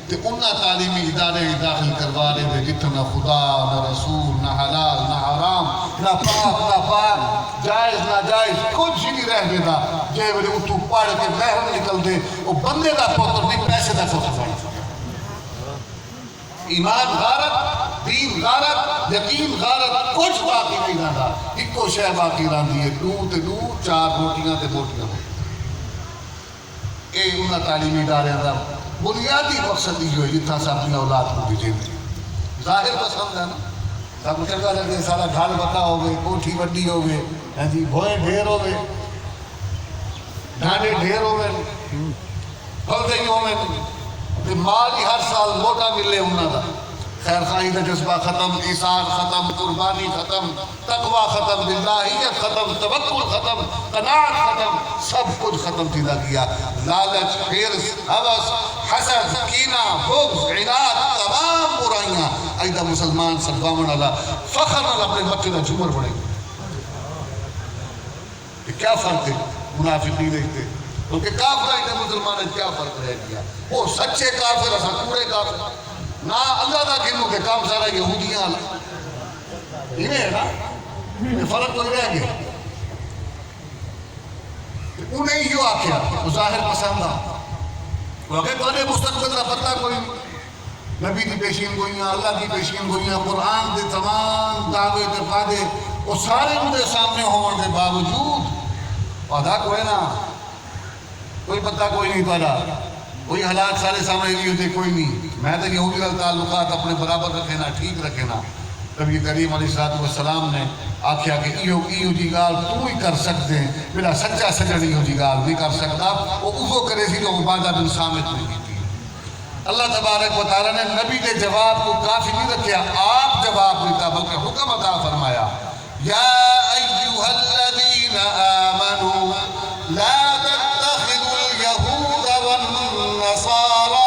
تے انہاں تعلیمی ادارے داخل کروا دے دے جتنا نہ خدا نہ رسول نہ حلال نہ حرام نہ پاک جائز نہ جائز کچھ نہیں رہ دے دا. جے ویلے اتو پڑھ کے باہر نکل دے وہ بندے دا پتر نہیں پیسے دا پتر بن. ایمان غارت دین غارت یقین غارت کچھ باقی نہیں رہا. ایک کو شے باقی رہندی ہے دو تے دو چار روٹیاں تے بوٹیاں. اے انہاں تعلیمی ادارے دا بنیادی مقصد یہ ہے جتنا سا اپنی اولاد کو بھیجیں گے. ظاہر پسند ہے نا. سب چلتا لگے سارا گھر بتا ہوگے کوٹھی وڈی ہوگے جی بھوئے ڈھیر ہوگے ڈھانڈے ڈھیر ہوگے پھل گئی ہوگے مال ہی ہر سال موٹا ملے انہوں دا. خیر خواہی کا جذبہ ختم ایثار ختم قربانی ختم تقوی ختم باللہیت ختم توکل ختم قناعت ختم سب کچھ ختم تھیدا گیا. لالچ حرص ہوس حسد کینہ بغض عناد تمام برائیاں ایدہ مسلمان سلوامن اللہ فخر اللہ اپنے مکہ کا جمر بڑھے. کیا فرق ہے منافقین دیکھتے کیونکہ کافر ایدہ مسلمان کیا فرق رہ گیا. وہ سچے کافر اسا پورے کافر نہ اللہ دا کنو کہ کام سارا یہودیاں انہیں ہے نا فرق تو رہ گیا. انہیں یوں آکھیا وہ ظاہر پسند آ وہ کہ تو نے مستقبل کا پتہ کوئی نبی دی پیشین گوئیاں اللہ کی پیشین گوئیاں قرآن دے تمام دعوے اتفادے وہ سارے مجھے سامنے ہونے دے باوجود ادا کوئی نا کوئی پتہ کوئی نہیں پالا کوئی حالات سارے سامنے نہیں ہوتے کوئی نہیں. میں تو یہودی تعلقات اپنے برابر رکھے نا ٹھیک رکھے نا. نبی کریم علیہ السلام نے آکھیا کہ ایو جی گال تو ہی کر سکتے ہیں میرا سچا سجن ایو جی گال نہیں کر سکتا. وہ اوہو کرے سی جو عبادہ بن صامت نہیں کی. اللہ تبارک و تعالیٰ نے نبی کے جواب کو کافی نہیں رکھیا آپ جواب دیتا بلکہ حکم عطا فرمایا یا ایوہ الذین آمنوا لا تتخذوا اليہود والنصارى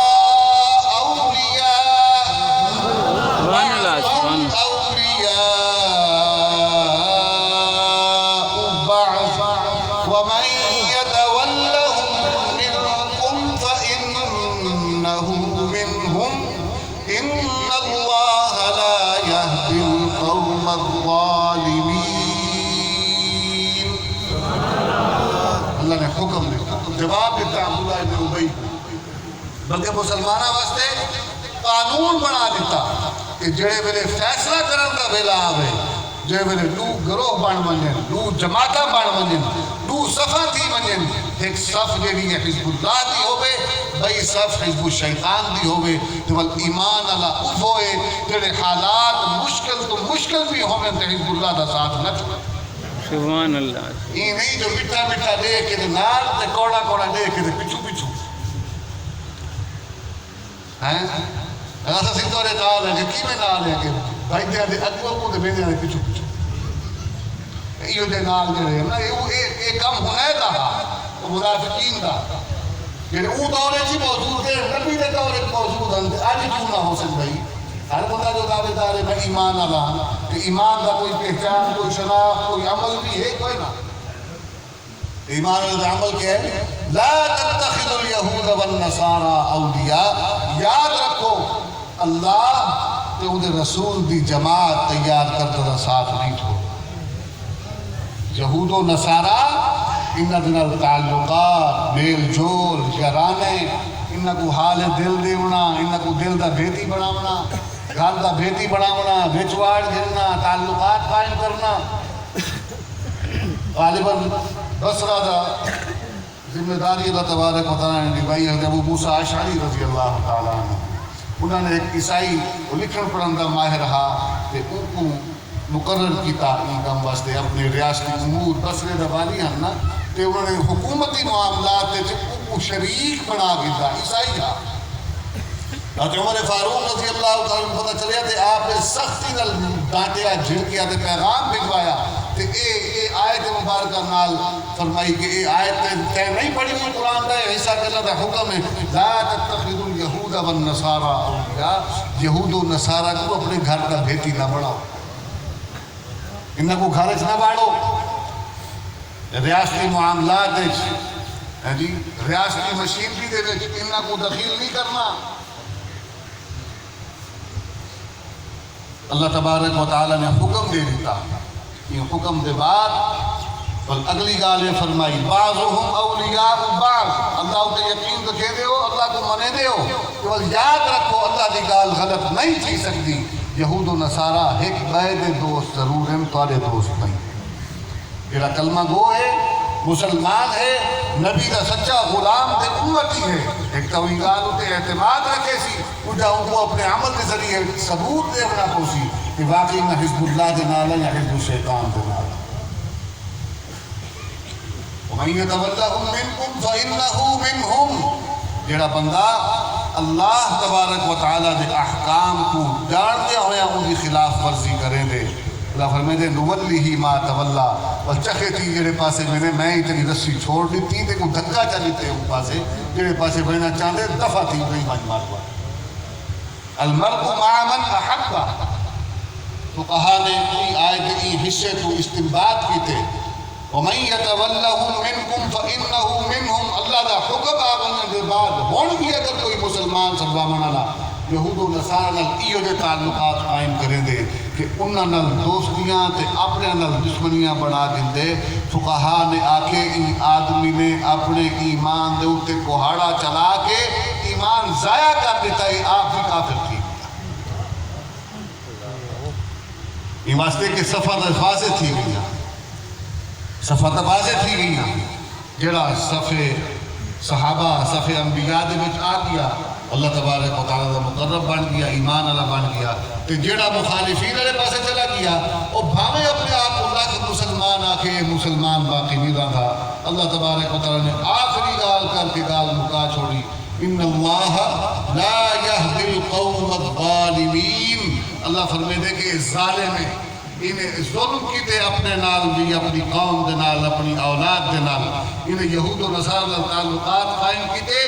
جواب دیتا عبداللہ ابن ابی بلکہ مسلمانہ واسطے قانون بنا دیتا کہ جڑے میرے فیصلہ کرن کا ویلا آوے جڑے میرے دو گروہ بن منجن دو جماعتہ بن منجن دو صفحہ تھی منجن. ایک صف جڑی ہے حزب اللہ دی ہوئے بئی صف حزب الشیطان دی ہوئے تو ایمان اللہ اف ہوئے جڑے حالات مشکل تو مشکل بھی ہوئے تو حزب اللہ دا ساتھ نہ چھوڑے. سبحان اللہ. یہ نہیں جو مٹھا مٹھا دے کے دے نال تے کوڑا کوڑا دے کے دے پچھو پچھو ہیں ایسا سندھورے نال ہے کہ کی میں نال ہے کہ بھائی دے اگو کو دے بیدے دے پچھو پچھو یہ دے نال دے رہے ہیں نا یہ کم ہونے دا وہ منافقین دا یعنی او دورے چی موجود ہے نبی دے دورے موجود ہیں آج کیوں نہ ہو سکتا ہی. ہر بندہ جو دعوے دار ہے میں ایمان اللہ کہ ایمان کا کوئی پہچان کوئی شناخت کوئی عمل بھی ہے کوئی نہ. ایمان اللہ عمل کیا ہے لا تتخذوا اليہود والنصارى اولیاء. یاد رکھو اللہ تے انہیں رسول دی جماعت تیار کردہ ساتھ نہیں چھوڑ. یہود و نصارہ انہاں دنال تعلقات میل جول یارانے انہاں کو حال دل دیونا انہاں کو دل دا بیٹی بناونا گھر دا بیٹی بناونا بچواڑ گرنا تعلقات قائم کرنا غالباً بصرہ دا ذمہ داری اللہ تبارک و تعالیٰ نے نبھائی ہے ابو موسیٰ اشعری رضی اللہ تعالیٰ عنہ انہوں نے ایک عیسائی لکھن پڑھن دا ماہر رہا کہ ان کو مقرر کیتا این کام واسطے اپنے ریاستی امور بصرے دا والی ہیں نا کہ انہوں نے حکومتی معاملات ان کو شریک بنا دیتا عیسائی تھا. حضرت عمر فاروق رضی اللہ تعالیٰ عنہ پتہ چلیا کہ آپ نے سختی نال ڈانٹیا جھڑکیا تے پیغام بھجوایا تے اے آیت مبارکہ نال فرمائی کہ اے آیت تے نہیں پڑھی ہوئی قرآن دا عیسیٰ کے اللہ دا حکم ہے لا تتخذوا اليہود والنصارى اولیاء یہود و نصارہ کو اپنے گھر کا بھیتی نہ بڑھاؤ انہاں کو گھر نہ باڑو ریاستی معاملات جی ریاستی مشینری دے وچ انہاں کو دخیل نہیں کرنا. اللہ تبارک و تعالیٰ نے حکم دے دیتا یہ حکم دے بعد اگلی گالیں فرمائی بعضهم اولیاء بعض اللہ تے یقین رکھے دے ہو اللہ کو منے دے ہو کہ یاد رکھو اللہ دی گال غلط نہیں تھی سکتی یہود و نصارہ ایک بے دوست ضرور ہیں تارے دوست نہیں میرا کلمہ گو ہے مسلمان ہے نبی کا سچا غلام دے امتی ہے ایک توی گال تے اعتماد رکھے سی اجا ان کو اپنے عمل کے ذریعے ثبوت دے بنا پوسی کہ واقعی میں حزب اللہ دے نالا یا حزب الشیطان دے نالا. وَمَنْ يَتَوَلَّهُمْ مِنْكُمْ فَإِنَّهُ مِنْهُمْ جیڑا بندہ اللہ تبارک و تعالیٰ دے احکام کو جانتے ہویا ان کی خلاف ورزی کریں دے اللہ فرمائے دے نولی ما تولا اور چکے تھی جڑے پاسے میں ہی تیری رسی چھوڑ دیتی تے کو دھکا چلیتے ان پاسے جڑے پاسے بہنا چاندے دفع تھی نہیں مجمار ہوا. المرء مع من احبہ تو کہا نے کوئی آیت کی حصے تو استنباط کیتے وَمَنْ يَتَوَلَّهُمْ مِنْكُمْ فَإِنَّهُ مِنْهُمْ اللہ دا حکم آگنے دے بعد ہون بھی اگر کوئی مسلمان صلوہ منالا یہود و نصارہ نال ایو دے تعلقات قائم کریں دے کہ انہاں نال دوستیاں تے اپنے نال دشمنیاں بنا دیں دے فقہا نے آکے ان آدمی نے اپنے ایمان دے اتے کوہاڑا چلا کے ایمان ضائع کر دیتا ہے آپ بھی کافر تھی یہ واسطے کہ صفحہ دفاظیں تھی گئی صفحہ دفاظیں تھی گئی جڑا صفحہ صحابہ صفحہ انبیاء دے وچ آ گیا اللہ تبارک و تعالیٰ دا مقرب بن گیا ایمان اللہ بن گیا تو جڑا مخالفین والے پاسے چلا گیا وہ بھاوے اپنے آپ اللہ کے مسلمان آکے مسلمان باقی نہیں رہا اللہ تبارک و تعالیٰ نے آخری گال کر کے گال مکا چھوڑی ان اللہ لا یہدی القوم الظالمین اللہ فرمائے دے کہ ظالم ہے انہیں ظلم کی تے اپنے نال بھی اپنی قوم دے نال اپنی اولاد دے نال انہیں یہود و نصارہ تعلقات قائم کی تے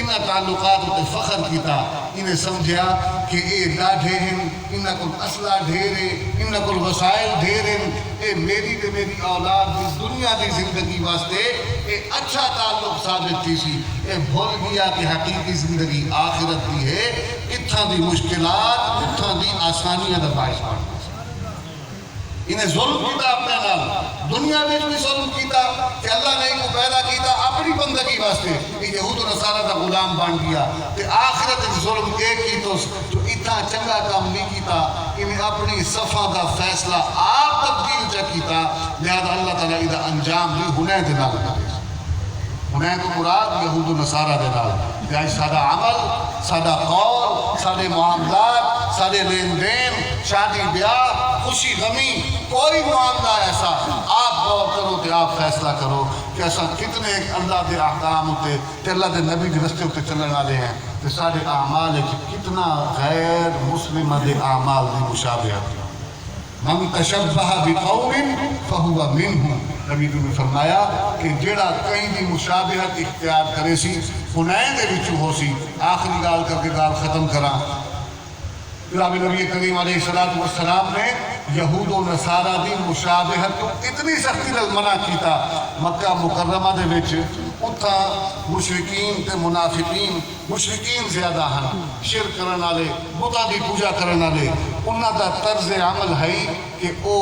انہیں تعلقات تے فخر کیتا انہیں سمجھا کہ اے ڈاڈھے ہیں انہیں کل اسلحہ ڈھیرے انہیں کل وسائل ڈھیرے اے میری تے میری اولاد دی دنیا دی زندگی واسطے اے اچھا تعلق ثابت تھی سی اے بھول گیا کہ حقیقی زندگی آخرت دی ہے اتھا دی مشکلات اتھا دی آسانیاں دا باعث بڑھتا انہیں ظلم کیتا اپنے نال دنیا میں بھی ظلم کیتا کہ اللہ نے ان کو پیدا کیتا اپنی بندگی واسطے یہ یہود و نصارہ دا غلام بن گیا کہ آخرت ظلم ایک کی تو جو اتنا چنگا کام نہیں کیتا انہیں اپنی صفحہ دا فیصلہ آپ تبدیل چا کیتا لہذا اللہ تعالیٰ ادھا انجام بھی ہنین دے نال ہنین تو مراد یہود و نصارہ دے نال یعنی سادہ عمل سادہ قول سادے معاملات سادے لین دین شادی بیاہ خوشی غمی کوئی معاملہ ایسا آپ غور کرو کہ آپ فیصلہ کرو کہ ایسا کتنے اللہ دے احکام ہوتے کہ اللہ دے نبی دے رستے ہوتے چلنے والے ہیں کہ سارے اعمال کتنا غیر مسلم دے اعمال دی مشابہت من تشبہ بقوم فہو منہم نبی نے فرمایا کہ جڑا کہیں دی مشابہت اختیار کرے سی حنین دے وچوں ہو سی آخری گال کر کے گال ختم کراں جناب نبی کریم علیہ السلام نے یہود و نصارہ دی مشابہت کو اتنی سختی نال منع کیتا مکہ مکرمہ دے وچ اتھا مشرکین تے منافقین مشرکین زیادہ ہیں شرک کرن والے بتاں دی پوجا کرن والے انہاں دا طرز عمل ہے کہ او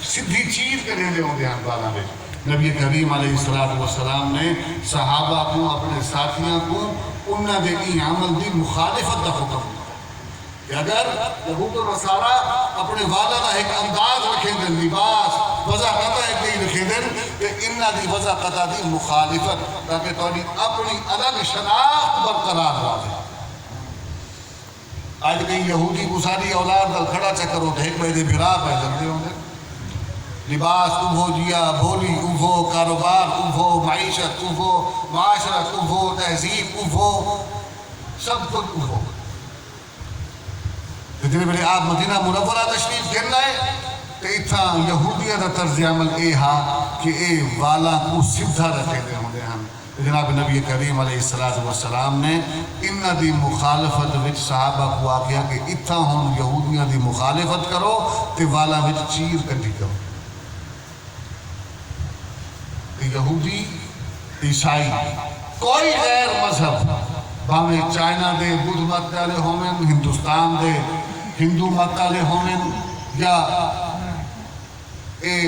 سدھی چیز کے رہنے ہوندے ہیں بالا وچ نبی کریم علیہ السلام نے صحابہ کو اپنے ساتھیاں کو انہاں دے ای عمل دی مخالفت دا حکم کہ اگر یہود و نصارہ اپنے والدہ ایک انداز رکھیں گے لباس وضع قطع ایک لکھے دیں کہ انہاں دی وضع قطع دی مخالفت تاکہ تھوڑی اپنی الگ شناخت برقرار رہے. آج کہیں یہودی کو ساری اولاد دل کھڑا چکر ہوتے ایک بہتے بھرا پہ جلدے ہوں گے. لباس اوہو جیا بولی اوہو کاروبار اوہو معیشت اوہو معاشرت اوہو تہذیب اوہو سب کچھ اوہو. جتنے بڑے آپ مدینہ منورہ تشریف گرنا ہے تو اتھا یہودیہ دا طرز عمل اے ہا کہ اے والا کو سدھا رکھے دے ہوں گے. ہم جناب نبی کریم علیہ السلام نے انہ دی مخالفت وچ صحابہ کو آگیا کہ اتھا ہم یہودیاں دی مخالفت کرو تے والا وچ چیر کٹی کرو. یہودی عیسائی کوئی غیر مذہب بھاوے چائنا دے بدھ مت والے ہومن ہندوستان دے ہندو مت والے ہومن یا اے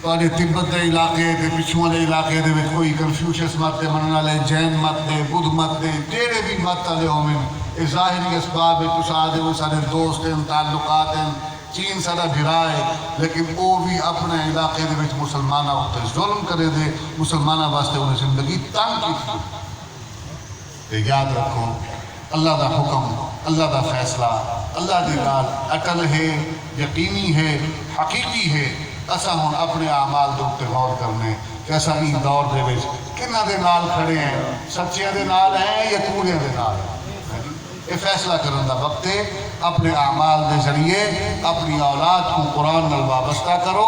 تواڈے تبت دے علاقے دے پچھوں والے علاقے دے وچ کوئی کنفیوشس مت دے منن والے جین مت دے بدھ مت دے جڑے بھی مت والے ہومن اے ظاہری اسباب وچ تساں دے سارے دوست ہیں تعلقات ہیں. چین سارا بھرا ہے لیکن وہ بھی اپنے علاقے دے وچ مسلمانہ ہوتے ظلم کرے دے مسلمانہ واسطے انہیں زندگی تنگ کی تھی. یاد رکھو اللہ دا حکم اللہ دا فیصلہ اللہ دی گال اٹل ہے یقینی ہے حقیقی ہے. اسا ہن اپنے اعمال دے اوپر غور کرنے کہ اسا اس دور دے وچ کنہاں دے نال کھڑے ہیں سچیاں دے نال ہیں یا کوڑیاں دے نال ہیں. یہ فیصلہ کرنے دا وقت ہے. اپنے اعمال دے ذریعے اپنی اولاد کو قرآن نال وابستہ کرو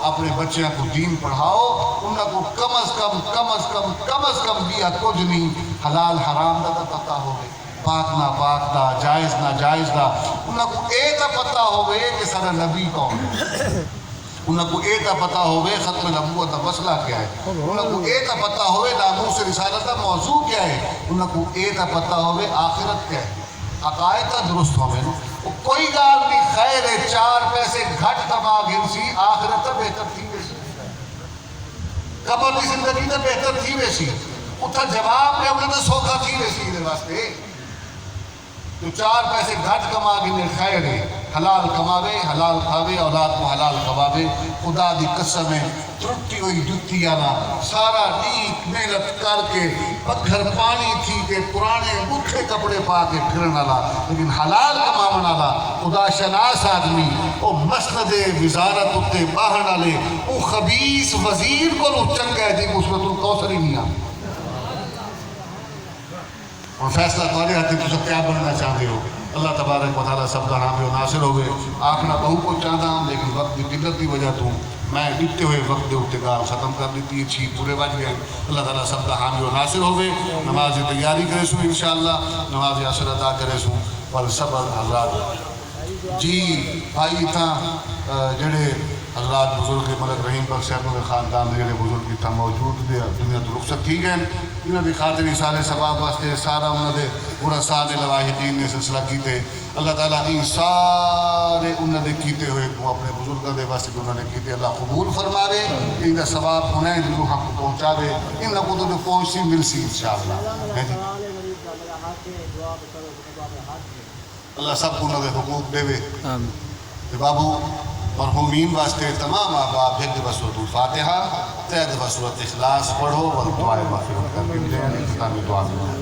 اپنے بچیاں کو دین پڑھاؤ انہاں کو کم از کم بھی کچھ نہیں حلال حرام دا پتہ ہوئے پاک نہ پاک دا جائز نہ جائز دا انہاں کو اے تا پتہ ہوئے کہ سارا نبی کون ہے. انہاں کو اے تا پتہ ہوئے ختم نبوت دا مسئلہ کیا ہے. انہاں کو اے تا پتہ ہوئے ناموس رسالت دا موضوع کیا ہے. انہاں کو اے تا پتہ ہوئے آخرت کیا ہے. عقائد درست ہوئے کوئی گال نہیں خیر ہے 4 پیسے گھٹ کما گنسی آخرت بہتر تھی ویسی قبر کی زندگی تو بہتر تھی ویسی اتھا جواب میں انہوں نے سوکھا تھی ویسی دے واسطے. تو 4 پیسے گھٹ کما گنے خیر ہے حلال کماوے حلال کھاوے اولاد کو حلال کھواوے. خدا دی قسم ہے ترٹی ہوئی جتی آنا سارا نیک محنت کر کے پتھر پانی تھی کہ پرانے بکھے کپڑے پا کے پھرن والا لیکن حلال کماون والا خدا شناس آدمی او مسند وزارت اتے باہن والے او خبیث وزیر کو چنگا ہے جی مثبت الکوثر ہی نہیں آ. اور فیصلہ تمہارے ہاتھ میں کیا بننا چاہتے ہو. اللہ تبارک و تعالیٰ سب کا حامی و ناصر ہوئے. آخنا بہو کو چاہتا ہوں لیکن وقت کی قلت کی وجہ تو میں ڈٹتے ہوئے وقت دے اٹھتے گال ختم کر دیتی ہے 6 پورے بج گئے. اللہ تعالیٰ سب کا حامی و ناصر ہوئے. نماز تیاری کرے سوں انشاءاللہ نماز عصر ادا کرے سوں اور سب حضرات جی بھائی تھا جڑے حضرات بزرگ ملک رحیم بخش صاحب کے خاندان دے جڑے بزرگ تھا موجود دے دنیا تو رخصت تھی گئے انہوں نے خاطر سارے ثواب واسطے سارا انہوں نے پورا سال لواحدین نے سلسلہ کیتے. اللہ تعالیٰ ان سارے انہوں نے کیتے ہوئے کو اپنے بزرگوں دے واسطے انہوں نے کیتے اللہ قبول فرماوے ان کا ثواب ہونا ہے جو ہم کو پہنچا دے ان کو تو پہنچ سی مل سی انشاءاللہ. اللہ سب کو انہوں نے حقوق دے بابو مرحومین واسطے تمام احباب ایک دفعہ سورۃ الفاتحہ تے دفعہ سورۃ اخلاص پڑھو اور دعائے مغفرت کر کے دیں اختتامی دعا میں.